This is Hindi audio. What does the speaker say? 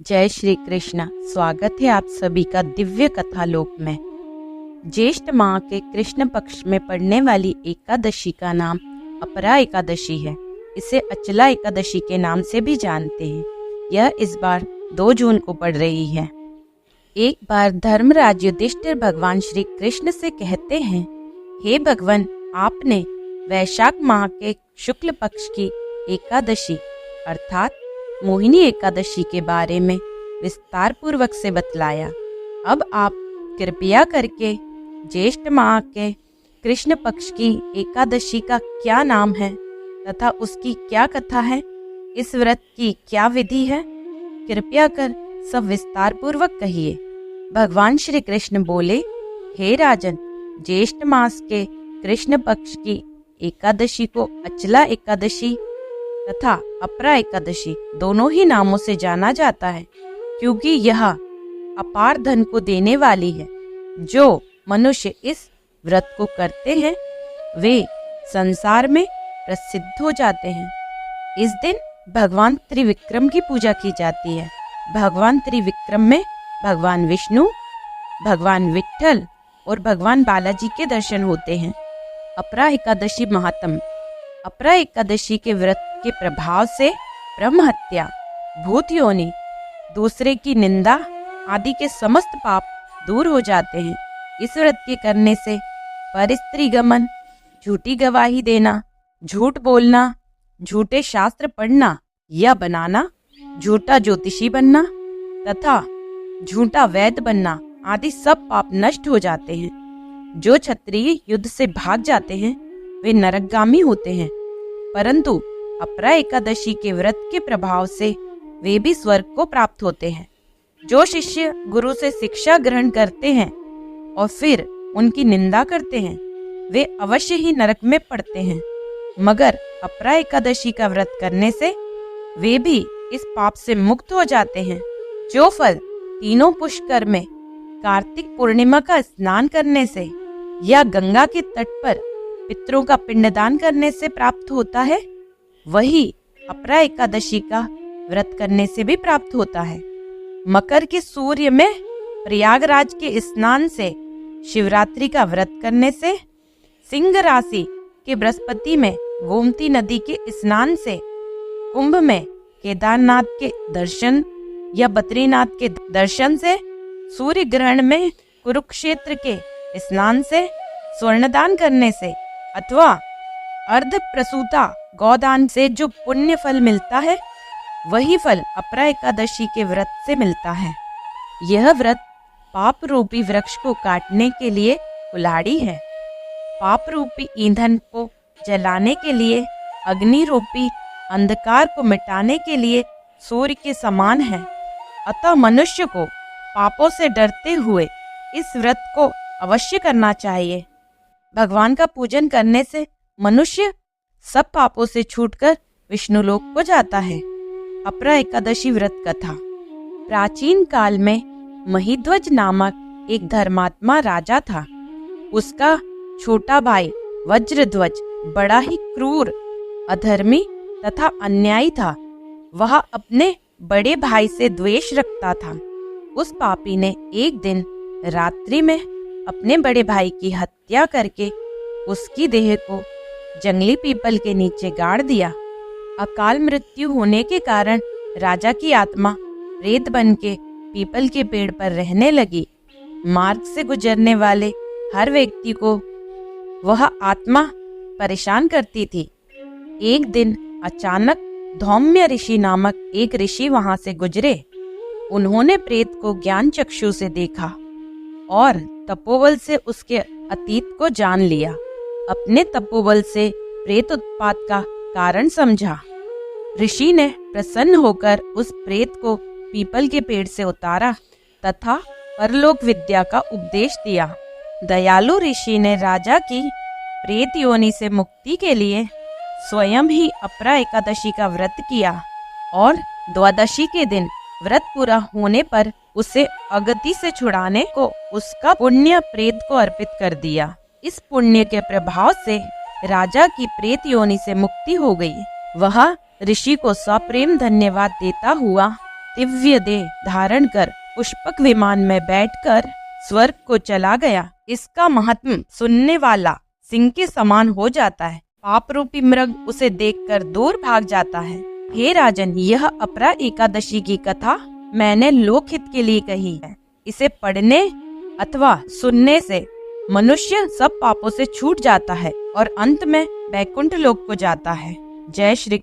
जय श्री कृष्ण। स्वागत है आप सभी का दिव्य कथा लोक में। ज्येष्ठ माह के कृष्ण पक्ष में पड़ने वाली एकादशी का नाम अपरा एकादशी है। इसे अचला एकादशी के नाम से भी जानते हैं। यह इस बार 2 जून को पड़ रही है। एक बार धर्मराज युधिष्ठिर भगवान श्री कृष्ण से कहते हैं, हे भगवान, आपने वैशाख माह के शुक्ल पक्ष की एकादशी अर्थात मोहिनी एकादशी के बारे में विस्तार पूर्वक से बतलाया। अब आप कृपया करके ज्येष्ठ माह के कृष्ण पक्ष की एकादशी का क्या नाम है तथा उसकी क्या कथा है, इस व्रत की क्या विधि है, कृपया कर सब विस्तार पूर्वक कहिए। भगवान श्री कृष्ण बोले, हे राजन, ज्येष्ठ मास के कृष्ण पक्ष की एकादशी को अचला एकादशी तथा अपरा एकादशी दोनों ही नामों से जाना जाता है, क्योंकि यह अपार धन को देने वाली है। जो मनुष्य इस व्रत को करते हैं वे संसार में प्रसिद्ध हो जाते हैं। इस दिन भगवान त्रिविक्रम की पूजा की जाती है। भगवान त्रिविक्रम में भगवान विष्णु, भगवान विट्ठल और भगवान बालाजी के दर्शन होते हैं। अपरा एकादशी महात्म। अपरा एकादशी के व्रत के प्रभाव से ब्रह्म हत्या, भूत योनि, दूसरे की निंदा आदि के समस्त पाप दूर हो जाते हैं। इस व्रत के करने से परस्त्री गमन, झूठी गवाही देना, झूठ बोलना, झूठे शास्त्र पढ़ना या बनाना, झूठा ज्योतिषी बनना तथा झूठा वैद्य बनना आदि सब पाप नष्ट हो जाते हैं। जो क्षत्रिय युद्ध से भाग जाते हैं वे नरकगामी होते हैं, परंतु अपरा एकादशी के व्रत के प्रभाव से वे भी स्वर्ग को प्राप्त होते हैं। जो शिष्य गुरु से शिक्षा ग्रहण करते हैं और फिर उनकी निंदा करते हैं वे अवश्य ही नरक में पड़ते हैं, मगर अपरा एकादशी का व्रत करने से वे भी इस पाप से मुक्त हो जाते हैं। जो फल तीनों पुष्कर में कार्तिक पूर्णिमा का स्नान करने से या गंगा के तट पर पितरों का पिंडदान करने से प्राप्त होता है, वही अपरा एकादशी का व्रत करने से भी प्राप्त होता है। मकर के सूर्य में प्रयागराज के स्नान से, शिवरात्रि का व्रत करने से, सिंह राशि के बृहस्पति में गोमती नदी के स्नान से, कुंभ में केदारनाथ के दर्शन या बद्रीनाथ के दर्शन से, सूर्य ग्रहण में कुरुक्षेत्र के स्नान से, स्वर्णदान करने से अथवा अर्ध प्रसूता गौदान से जो पुण्य फल मिलता है वही फल अपरा एकादशी के व्रत से मिलता है। यह व्रत पाप रूपी वृक्ष को काटने के लिए कुल्हाड़ी है। पाप रूपी ईंधन को जलाने के लिए, अग्नि रूपी अंधकार को मिटाने के लिए सूर्य के समान है। अतः मनुष्य को पापों से डरते हुए इस व्रत को अवश्य करना चाहिए। भगवान का पूजन करने से मनुष्य सब पापों से छूटकर विष्णु लोक को जाता है। अपरा एकादशी व्रत कथा। प्राचीन काल में महिध्वज नामक एक धर्मात्मा राजा था। उसका छोटा भाई वज्रध्वज बड़ा ही क्रूर, अधर्मी तथा अन्यायी था। वह अपने बड़े भाई से द्वेष रखता था। उस पापी ने एक दिन रात्रि में अपने बड़े भाई की हत्या करके उसकी देह को जंगली पीपल के नीचे गाड़ दिया। अकाल मृत्यु होने के कारण राजा की आत्मा प्रेत बन के पीपल के पेड़ पर रहने लगी। मार्ग से गुजरने वाले हर व्यक्ति को वह आत्मा परेशान करती थी। एक दिन अचानक धौम्य ऋषि नामक एक ऋषि वहां से गुजरे। उन्होंने प्रेत को ज्ञान चक्षु से देखा और तपोबल से उसके अतीत को जान लिया। अपने तपोबल से प्रेत उत्पात का कारण समझा। ऋषि ने प्रसन्न होकर उस प्रेत को पीपल के पेड़ से उतारा तथा परलोक विद्या का उपदेश दिया। दयालु ऋषि ने राजा की प्रेत योनि से मुक्ति के लिए स्वयं ही अपरा एकादशी का व्रत किया और द्वादशी के दिन व्रत पूरा होने पर उसे अगति से छुड़ाने को उसका पुण्य प्रेत को अर्पित कर दिया। इस पुण्य के प्रभाव से राजा की प्रेत योनि से मुक्ति हो गई। वह ऋषि को सप्रेम धन्यवाद देता हुआ दिव्य देह धारण कर पुष्पक विमान में बैठकर स्वर्ग को चला गया। इसका महात्म सुनने वाला सिंह के समान हो जाता है। पाप रूपी मृग उसे देखकर दूर भाग जाता है। हे राजन, यह अपरा एकादशी की कथा मैंने लोकहित के लिए कही है। इसे पढ़ने अथवा सुनने से मनुष्य सब पापों से छूट जाता है और अंत में वैकुंठ लोक को जाता है। जय श्री कृष्ण।